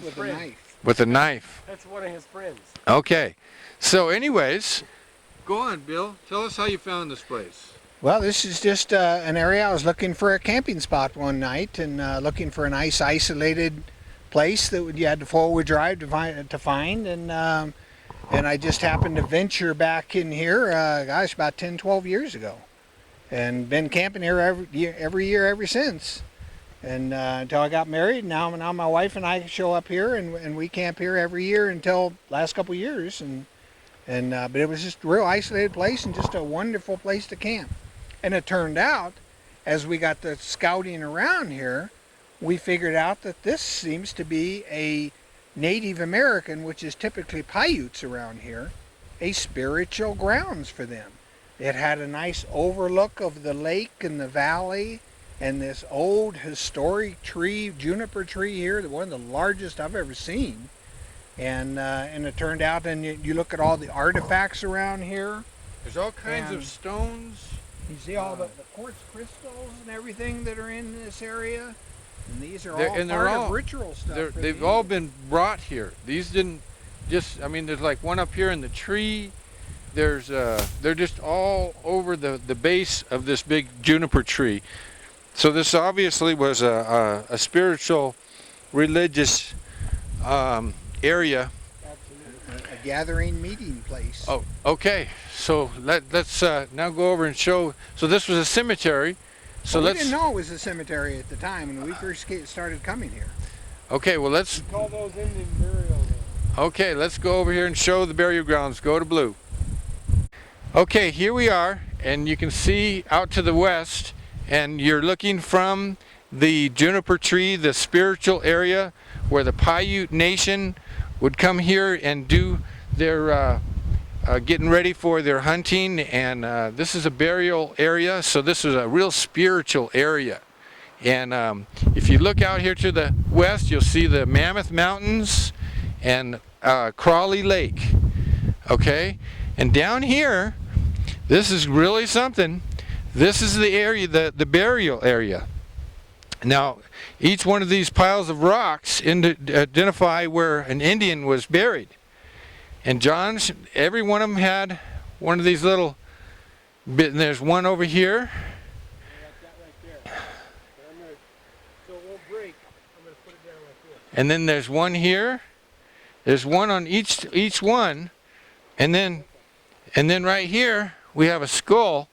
With a knife. With a knife. That's one of his friends. Okay. So anyways, go on, Bill. Tell us how you found this place. Well, this is just an area. I was looking for a camping spot one night and looking for a nice isolated place that you had to four-wheel drive to find. And I just happened to venture back in here, gosh, about 10, 12 years ago. And been camping here every year ever since. And until I got married, now my wife and I show up here, and we camp here every year until last couple of years. But it was just a real isolated place and just a wonderful place to camp. And it turned out, as we got the scouting around here, we figured out that this seems to be a Native American, which is typically Paiutes around here, a spiritual grounds for them. It had a nice overlook of the lake and the valley, and this old historic tree, juniper tree here, one of the largest I've ever seen. And it turned out, and you look at all the artifacts around here. There's all kinds of stones. You see all the quartz crystals and everything that are in this area. And these are all part of ritual stuff. They've all been brought here. These didn't just, I mean, there's like one up here in the tree. They're just all over the base of this big juniper tree. So this obviously was a spiritual, religious area. Absolutely. A gathering meeting place. Oh, okay. So let's now go over and show. So this was a cemetery. So we didn't know it was a cemetery at the time when we first started coming here. Okay, well let's call those Indian burial grounds. Okay, let's go over here and show the burial grounds. Go to blue. Okay, here we are, and you can see out to the west, and you're looking from the juniper tree, the spiritual area where the Paiute Nation would come here and do their getting ready for their hunting. And this is a burial area, so this is a real spiritual area. And if you look out here to the west, you'll see the Mammoth Mountains and Crawley Lake. Okay, and down here, this is really something. This is the area, the burial area. Now, each one of these piles of rocks identify where an Indian was buried. And John's, every one of them had one of these little bit, and there's one over here. And then there's one here. There's one on each one. And then right here we have a skull.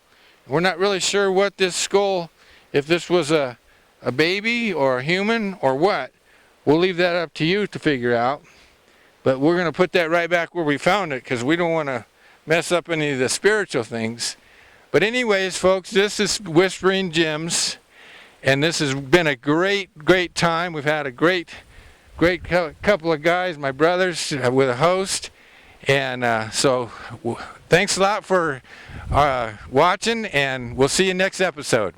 We're not really sure what this skull, if this was a baby or a human or what. We'll leave that up to you to figure out. But we're going to put that right back where we found it because we don't want to mess up any of the spiritual things. But anyways, folks, this is Whispering Jim's, and this has been a great time. We've had a great couple of guys, my brothers, with a host. And so thanks a lot for watching, and we'll see you next episode.